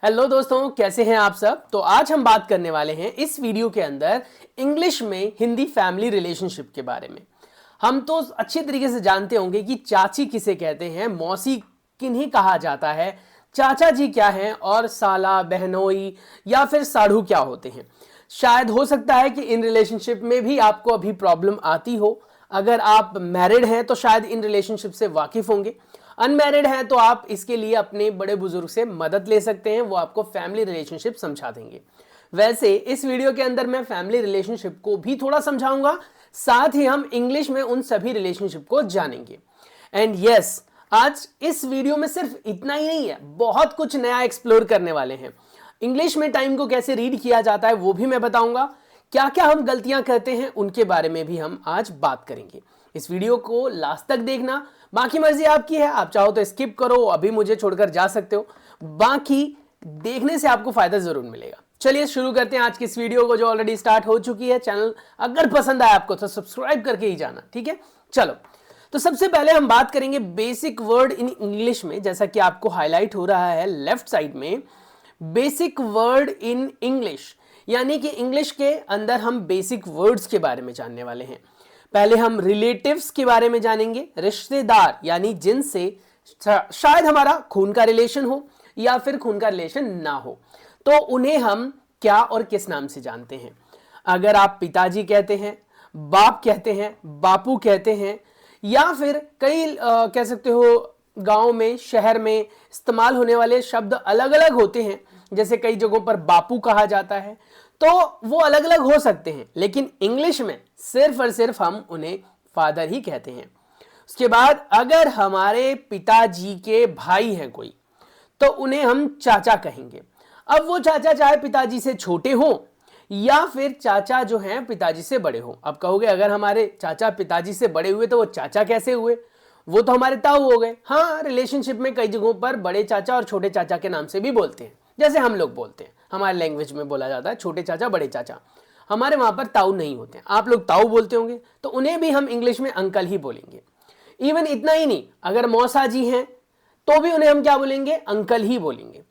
Hello दोस्तों, कैसे हैं आप सब। तो आज हम बात करने वाले हैं इस वीडियो के अंदर इंग्लिश में हिंदी फैमिली रिलेशनशिप के बारे में। हम तो अच्छी तरीके से जानते होंगे कि चाची किसे कहते हैं, मौसी किन्हें कहा जाता है, चाचा जी क्या हैं और साला, बहनोई या फिर साढ़ू क्या होते हैं। शायद हो सकता है कि इन रिलेशनशिप में भी आपको अभी प्रॉब्लम आती हो। अगर आप मैरिड हैं तो शायद इन रिलेशनशिप से वाकिफ होंगे। अनमैरिड हैं तो आप इसके लिए अपने बड़े बुजुर्ग से मदद ले सकते हैं, वो आपको फैमिली रिलेशनशिप समझा देंगे। वैसे इस वीडियो के अंदर मैं फैमिली रिलेशनशिप को भी थोड़ा समझाऊंगा, साथ ही हम इंग्लिश में उन सभी रिलेशनशिप को जानेंगे। एंड यस, आज इस वीडियो में सिर्फ इतना ही नहीं है, बहुत कुछ नया एक्सप्लोर करने वाले हैं। इंग्लिश में टाइम को कैसे रीड किया जाता है वो भी मैं बताऊंगा। क्या क्या हम गलतियां करते हैं उनके बारे में भी हम आज बात करेंगे। इस वीडियो को लास्ट तक देखना, बाकी मर्जी आपकी है, आप चाहो तो स्किप करो, अभी मुझे छोड़कर जा सकते हो। बाकी देखने से आपको फायदा जरूर मिलेगा। चलिए शुरू करते हैं आज की इस वीडियो को जो ऑलरेडी स्टार्ट हो चुकी है। चैनल अगर पसंद आया आपको तो सब्सक्राइब करके ही जाना, ठीक है। चलो, तो सबसे पहले हम बात करेंगे बेसिक वर्ड इन इंग्लिश में। जैसा कि आपको हाईलाइट हो रहा है लेफ्ट साइड में, बेसिक वर्ड इन इंग्लिश, यानी कि इंग्लिश के अंदर हम बेसिक वर्ड्स के बारे में जानने वाले हैं। पहले हम रिलेटिव्स के बारे में जानेंगे, रिश्तेदार, यानी जिनसे शायद हमारा खून का रिलेशन हो या फिर खून का रिलेशन ना हो, तो उन्हें हम क्या और किस नाम से जानते हैं। अगर आप पिताजी कहते हैं, बाप कहते हैं, बापू कहते हैं, या फिर कई कह सकते हो गांव में, शहर में इस्तेमाल होने वाले शब्द अलग अलग होते हैं। जैसे कई जगहों पर बापू कहा जाता है, तो वो अलग अलग हो सकते हैं, लेकिन इंग्लिश में सिर्फ और सिर्फ हम उन्हें फादर ही कहते हैं। उसके बाद अगर हमारे पिताजी के भाई हैं कोई, तो उन्हें हम चाचा कहेंगे। अब वो चाचा चाहे पिताजी से छोटे हो या फिर चाचा जो हैं पिताजी से बड़े हो। अब कहोगे अगर हमारे चाचा पिताजी से बड़े हुए तो वो चाचा कैसे हुए, वो तो हमारे ताऊ हो गए। हाँ, रिलेशनशिप में कई जगहों पर बड़े चाचा और छोटे चाचा के नाम से भी बोलते हैं, जैसे हम लोग बोलते हैं, हमारे लैंग्वेज में बोला जाता है छोटे चाचा बड़े चाचा। हमारे वहां पर ताऊ नहीं होते हैं, आप लोग ताऊ बोलते होंगे, तो उन्हें भी हम इंग्लिश में अंकल ही बोलेंगे। इवन इतना ही नहीं, अगर मौसा जी हैं तो भी उन्हें हम क्या बोलेंगे, अंकल ही बोलेंगे।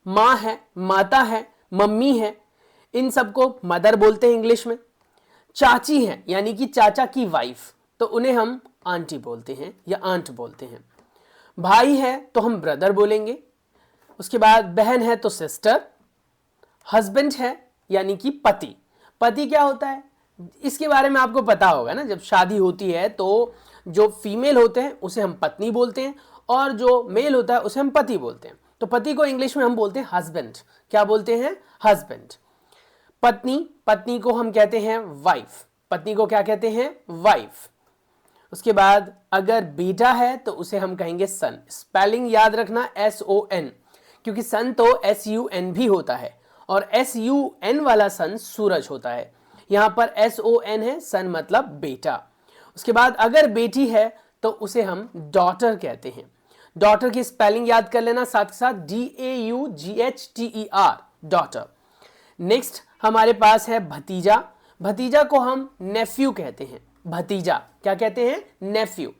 माँ है, माता है, मम्मी है, इन सबको मदर बोलते हैं इंग्लिश में। चाची है यानी कि चाचा की वाइफ, तो उन्हें हम आंटी बोलते हैं या आंट बोलते हैं। भाई है तो हम ब्रदर बोलेंगे। उसके बाद बहन है तो सिस्टर। हस्बैंड है यानी कि पति। पति क्या होता है इसके बारे में आपको पता होगा ना, जब शादी होती है तो जो फीमेल होते हैं उसे हम पत्नी बोलते हैं और जो मेल होता है उसे हम पति बोलते हैं। तो पति को इंग्लिश में हम बोलते हैं हस्बैंड। क्या बोलते हैं, हस्बैंड। पत्नी, पत्नी को हम कहते हैं वाइफ। पत्नी को क्या कहते हैं, वाइफ। उसके बाद अगर बेटा है तो उसे हम कहेंगे सन। स्पेलिंग याद रखना, SON, क्योंकि सन तो SUN भी होता है और SUN वाला सन सूरज होता है। यहां पर SON है, सन मतलब बेटा। उसके बाद अगर बेटी है तो उसे हम डॉटर कहते हैं। डॉटर की स्पेलिंग याद कर लेना साथ साथ, DAUGHTER, डॉटर। नेक्स्ट हमारे पास है भतीजा। भतीजा को हम नेफ्यू कहते हैं। भतीजा क्या कहते हैं, नेफ्यू।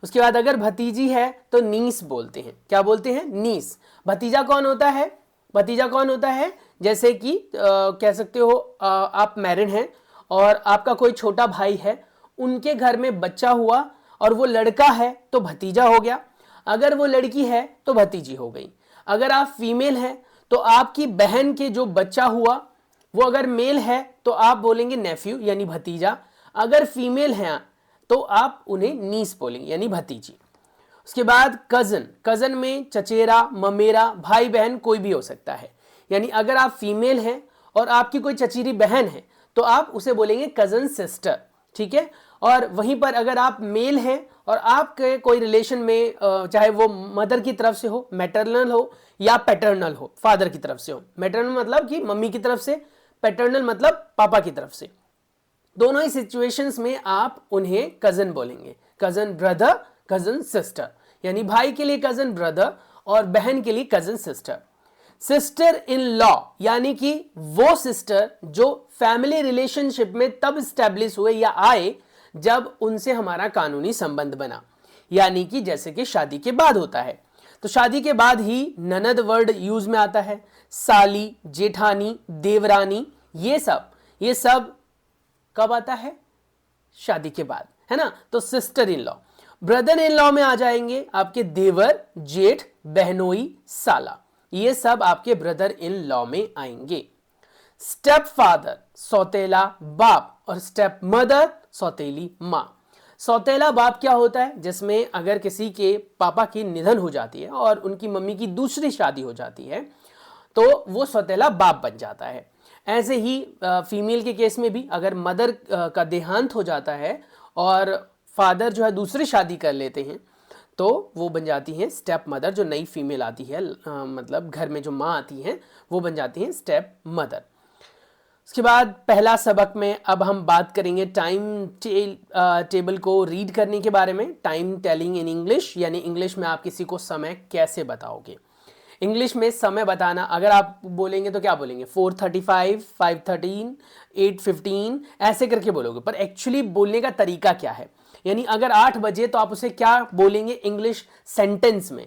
उसके बाद अगर भतीजी है तो नीस बोलते हैं। क्या बोलते हैं, नीस। भतीजा कौन होता है, भतीजा कौन होता है, जैसे कि कह सकते हो आप मैरिड हैं और आपका कोई छोटा भाई है, उनके घर में बच्चा हुआ और वो लड़का है तो भतीजा हो गया। अगर वो लड़की है तो भतीजी हो गई। अगर आप फीमेल हैं तो आपकी बहन के जो बच्चा हुआ वो अगर मेल है तो आप बोलेंगे नेफ्यू यानी भतीजा। अगर फीमेल हैं तो आप उन्हें नीस बोलेंगे यानी भतीजी। उसके बाद कजन। कजन में चचेरा, ममेरा, भाई बहन कोई भी हो सकता है। यानी अगर आप फीमेल हैं और आपकी कोई चचेरी बहन है तो आप उसे बोलेंगे कजन सिस्टर, ठीक है। और वहीं पर अगर आप मेल हैं और आपके कोई रिलेशन में चाहे वो मदर की तरफ से हो, मैटरनल हो या पैटर्नल हो, फादर की तरफ से हो। मैटरनल मतलब कि मम्मी की तरफ से, पैटर्नल मतलब पापा की तरफ से, दोनों ही सिचुएशंस में आप उन्हें कजन बोलेंगे। कजन ब्रदर, कजन सिस्टर, यानी भाई के लिए कजन ब्रदर और बहन के लिए cousin sister. Sister in law यानी कि वो सिस्टर जो फैमिली रिलेशनशिप में तब स्टैब्लिश हुए या आए जब उनसे हमारा कानूनी संबंध बना, यानी कि जैसे कि शादी के बाद होता है। तो तो शादी के बाद ही ननद वर्ड यूज में आता है। साली, जेठानी, देवरानी, ये सब कब आता है? शादी के बाद, है ना। तो sister in law. Brother in law में आ जाएंगे आपके देवर, जेठ, बहनोई, साला, ये सब आपके ब्रदर इन लॉ में आएंगे। स्टेप फादर सौतेला बाप और स्टेप मदर सौतेली मां। सौतेला बाप क्या होता है? जिसमें अगर किसी के पापा की निधन हो जाती है और उनकी मम्मी की दूसरी शादी हो जाती है तो वो सौतेला बाप बन जाता है। ऐसे ही फीमेल के केस में भी अगर मदर का देहांत हो जाता है और फादर जो है दूसरी शादी कर लेते हैं तो वो बन जाती हैं स्टेप मदर। जो नई फीमेल आती है मतलब घर में जो माँ आती हैं वो बन जाती हैं स्टेप मदर। उसके बाद पहला सबक में अब हम बात करेंगे टाइम टेबल को रीड करने के बारे में। टाइम टेलिंग इन इंग्लिश, यानी इंग्लिश में आप किसी को समय कैसे बताओगे। इंग्लिश में समय बताना अगर आप बोलेंगे तो क्या बोलेंगे? 4:35, 5:13, 8:15 ऐसे करके बोलोगे, पर एक्चुअली बोलने का तरीका क्या है? यानी अगर 8 बजे तो आप उसे क्या बोलेंगे इंग्लिश सेंटेंस में?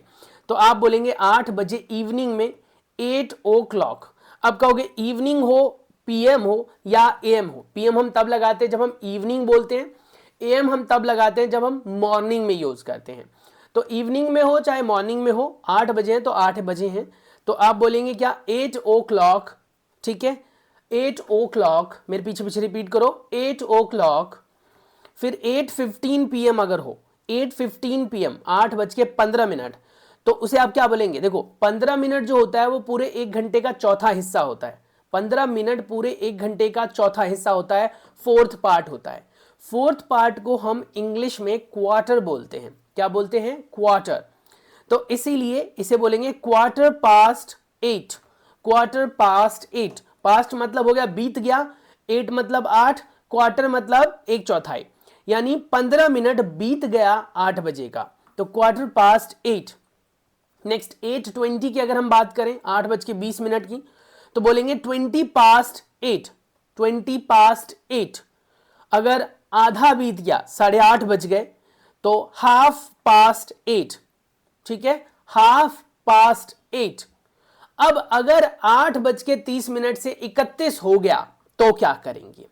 तो आप बोलेंगे 8 बजे इवनिंग में, 8 o'clock। अब कहोगे इवनिंग हो, पीएम हो या एएम हो। पीएम हम तब लगाते हैं जब हम इवनिंग बोलते हैं, एएम हम तब लगाते हैं जब हम मॉर्निंग में यूज करते हैं। तो इवनिंग में हो चाहे मॉर्निंग में हो, 8 बजे हैं तो 8 बजे हैं, तो आप बोलेंगे क्या? 8 o'clock। ठीक है, 8 o'clock, मेरे पीछे पीछे रिपीट करो, 8 o'clock। फिर 8:15 PM अगर हो, 8:15 PM, 8:15, तो उसे आप क्या बोलेंगे? देखो 15 मिनट जो होता है वो पूरे 1 घंटे का चौथा हिस्सा होता है। 15 मिनट पूरे 1 घंटे का चौथा हिस्सा होता है, फोर्थ पार्ट होता है। फोर्थ पार्ट को हम इंग्लिश में क्वार्टर बोलते हैं। क्या बोलते हैं? क्वार्टर। तो इसीलिए इसे बोलेंगे 8:15। 8:15। पास्ट मतलब हो गया बीत गया, 8 मतलब 8, क्वार्टर मतलब 1/4, यानी 15 मिनट बीत गया 8 बजे का, तो 8:15। नेक्स्ट 8:20 की अगर हम बात करें, 8:20 की, तो बोलेंगे 20:08। 20:08। अगर आधा बीत गया, 8:30 बज गए, तो 8:30। ठीक है, 8:30। अब अगर 8:30 से 31 हो गया तो क्या करेंगे?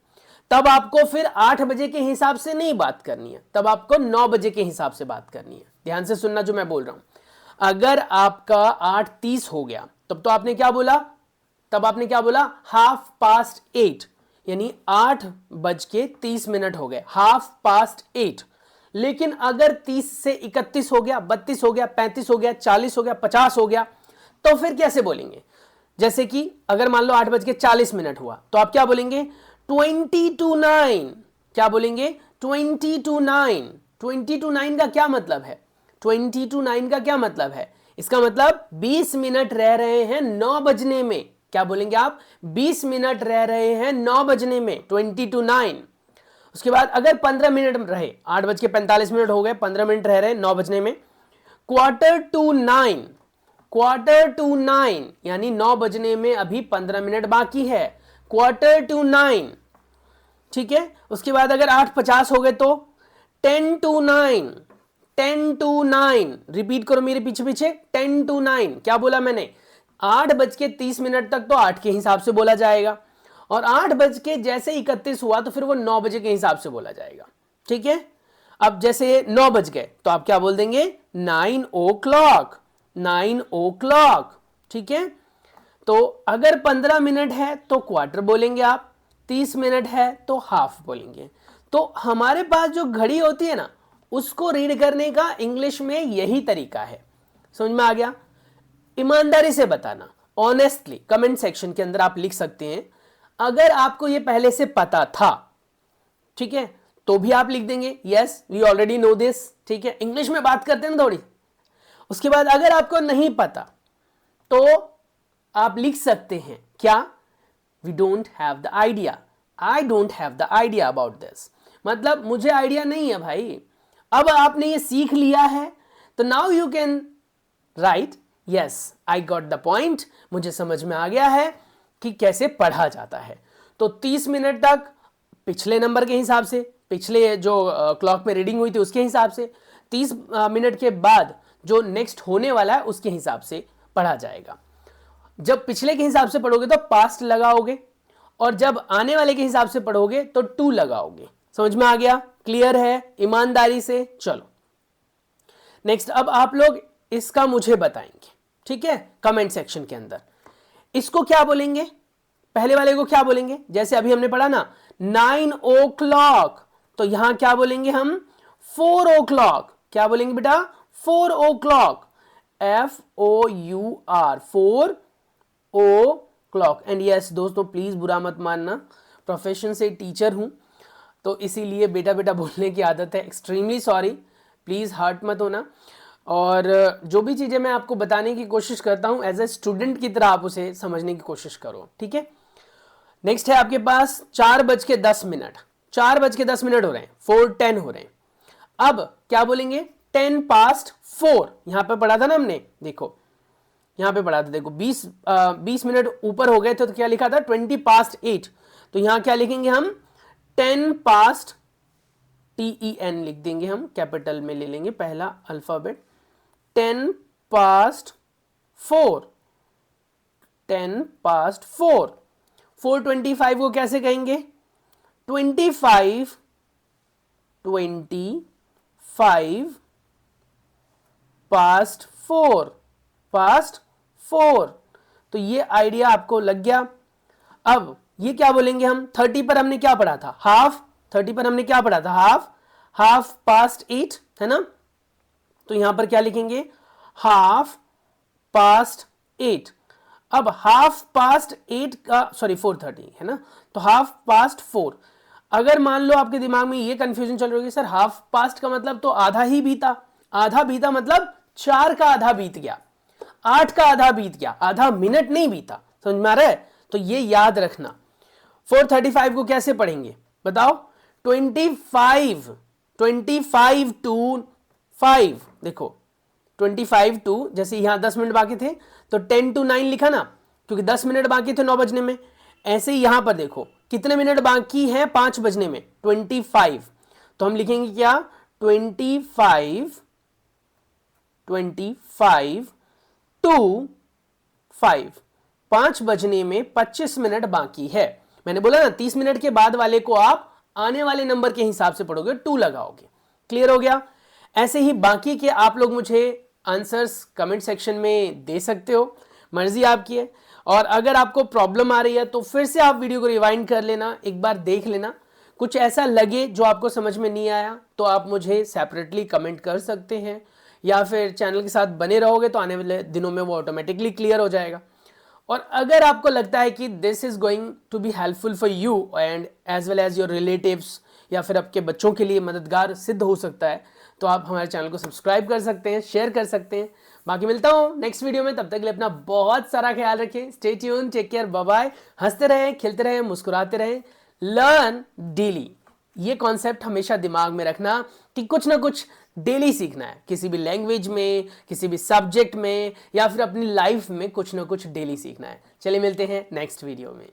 तब आपको फिर 8 बजे के हिसाब से नहीं बात करनी है, तब आपको 9 बजे के हिसाब से बात करनी है। ध्यान से सुनना जो मैं बोल रहा हूं। अगर आपका 8:30 हो गया तब तो आपने क्या बोला? तब आपने क्या बोला? 8:30, यानी 8:30 हो गए, 8:30। लेकिन अगर 30 से 31 हो गया, 32 हो गया, 35 हो गया, 40 हो गया, 50 हो गया, तो फिर कैसे बोलेंगे? जैसे कि अगर मान लो 8:40 हुआ तो आप क्या बोलेंगे? 20:09। क्या बोलेंगे? 20:09। 20:09 का क्या मतलब है? 20:09 का क्या मतलब है? इसका मतलब 20 मिनट रह रहे हैं 9 बजने में। क्या बोलेंगे आप? 20 मिनट रह रहे हैं 9 बजने में, 20:09। उसके बाद अगर 15 मिनट रहे, 8:45 हो गए, 15 मिनट रह रहे हैं 9 बजने में, 8:45। 8:45 यानी 9 बजने में अभी 15 मिनट बाकी है, 8:45। ठीक है, उसके बाद अगर 8:50 हो गए तो 10:09। 10:09, रिपीट करो मेरे पीछे पीछे, 10:09। क्या बोला मैंने? 8:30 तक तो 8 के हिसाब से बोला जाएगा, और 8:31 हुआ तो फिर वो 9 बजे के हिसाब से बोला जाएगा। ठीक है, अब जैसे 9 बज गए तो आप क्या बोल देंगे? 9 o'clock। 9 o'clock। ठीक है, तो अगर 15 मिनट है तो क्वार्टर बोलेंगे आप, 30 मिनट है तो हाफ बोलेंगे। तो हमारे पास जो घड़ी होती है ना, उसको रीड करने का इंग्लिश में यही तरीका है। समझ में आ गया? ईमानदारी से बताना, ऑनेस्टली कमेंट सेक्शन के अंदर आप लिख सकते हैं अगर आपको ये पहले से पता था। ठीक है, तो भी आप लिख देंगे yes we already know this. ठीक है, इंग्लिश में बात करते हैं ना थोड़ी। उसके बाद अगर आपको नहीं पता तो आप लिख सकते हैं क्या? We don't have the idea. I don't have the idea about this, मतलब मुझे आइडिया नहीं है भाई। अब आपने ये सीख लिया है तो now you can write yes I got the point, मुझे समझ में आ गया है कि कैसे पढ़ा जाता है। तो 30 मिनट तक पिछले नंबर के हिसाब से, पिछले जो क्लॉक में रीडिंग हुई थी उसके हिसाब से, 30 मिनट के बाद जो नेक्स्ट होने वाला है उसके हिसाब से पढ़ा जाएगा। जब पिछले के हिसाब से पढ़ोगे तो पास्ट लगाओगे, और जब आने वाले के हिसाब से पढ़ोगे तो टू लगाओगे। समझ में आ गया? क्लियर है? ईमानदारी से चलो नेक्स्ट। अब आप लोग इसका मुझे बताएंगे, ठीक है, कमेंट सेक्शन के अंदर। इसको क्या बोलेंगे? पहले वाले को क्या बोलेंगे? जैसे अभी हमने पढ़ा ना 9 o'clock, तो यहां क्या बोलेंगे हम? 4 o'clock। क्या बोलेंगे बेटा? 4 o'clock, FOUR, 4 o'clock। And yes दोस्तों, प्लीज बुरा मत मानना, प्रोफेशन से टीचर हूं तो इसीलिए बेटा बेटा बोलने की आदत है। एक्सट्रीमली सॉरी, प्लीज हर्ट मत होना। और जो भी चीजें मैं आपको बताने की कोशिश करता हूं एज ए स्टूडेंट की तरह आप उसे समझने की कोशिश करो, ठीक है। नेक्स्ट है आपके पास 4:10। 4:10 हो रहे हैं, 4:10 हो रहे हैं। अब क्या बोलेंगे? 10 past 4। यहां पे पढ़ा था ना हमने, देखो यहां पे पढ़ा था, देखो 20 मिनट ऊपर हो गए थे तो क्या लिखा था? 20 past 8। तो यहां क्या लिखेंगे हम? 10 past, TEN लिख देंगे हम, कैपिटल में ले लेंगे पहला अल्फाबेट। 10 past 4, 10 past 4। 4:25 को कैसे कहेंगे? 25 past 4, past 4। तो ये आइडिया आपको लग गया। अब ये क्या बोलेंगे हम? 30 पर हमने क्या पढ़ा था? हाफ। 30 पर हमने क्या पढ़ा था? हाफ past 8, है ना। तो यहां पर क्या लिखेंगे? Half past 8। अब हाफ past 8 का, सॉरी 4:30 है ना, तो हाफ past 4। अगर मान लो आपके दिमाग में ये कंफ्यूजन चल रही है, सर हाफ पास्ट का मतलब तो आधा ही बीता। आधा बीता मतलब 4 का आधा बीत गया, 8 का आधा बीत गया, आधा मिनट नहीं बीता। समझ में आ रहा है? तो ये याद रखना। 4:35 को कैसे पढ़ेंगे बताओ? 25 to 5। देखो 25 टू, जैसे यहां 10 मिनट बाकी थे तो 10 to 9 लिखा ना, क्योंकि 10 मिनट बाकी थे 9 बजने में। ऐसे ही यहां पर देखो कितने मिनट बाकी हैं 5 बजने में? 25। तो हम लिखेंगे क्या? 25 to 5। 5 बजने में 25 मिनट बाकी है। मैंने बोला ना 30 मिनट के बाद वाले को आप आने वाले नंबर के हिसाब से पढ़ोगे, 2 लगाओगे। क्लियर हो गया? ऐसे ही बाकी के आप लोग मुझे आंसर्स कमेंट सेक्शन में दे सकते हो, मर्जी आपकी है। और अगर आपको प्रॉब्लम आ रही है तो फिर से आप वीडियो को रिवाइंड कर लेना, एक बार देख लेना। कुछ ऐसा लगे जो आपको समझ में नहीं आया तो आप मुझे सेपरेटली कमेंट कर सकते हैं, या फिर चैनल के साथ बने रहोगे तो आने वाले दिनों में वो ऑटोमेटिकली क्लियर हो जाएगा। और अगर आपको लगता है कि this is going to be helpful for you and as well as your relatives, या फिर आपके बच्चों के लिए मददगार सिद्ध हो सकता है, तो आप हमारे चैनल को सब्सक्राइब कर सकते हैं, शेयर कर सकते हैं। बाकी मिलता हूं नेक्स्ट वीडियो में, तब तक के लिए अपना बहुत सारा ख्याल रखें। Stay tune, take care, bye bye. हंसते रहें, खेलते रहें, मुस्कुराते रहें। लर्न डेली, ये कॉन्सेप्ट हमेशा दिमाग में रखना कि कुछ ना कुछ डेली सीखना है, किसी भी लैंग्वेज में, किसी भी सब्जेक्ट में, या फिर अपनी लाइफ में कुछ ना कुछ डेली सीखना है। चलिए मिलते हैं नेक्स्ट वीडियो में।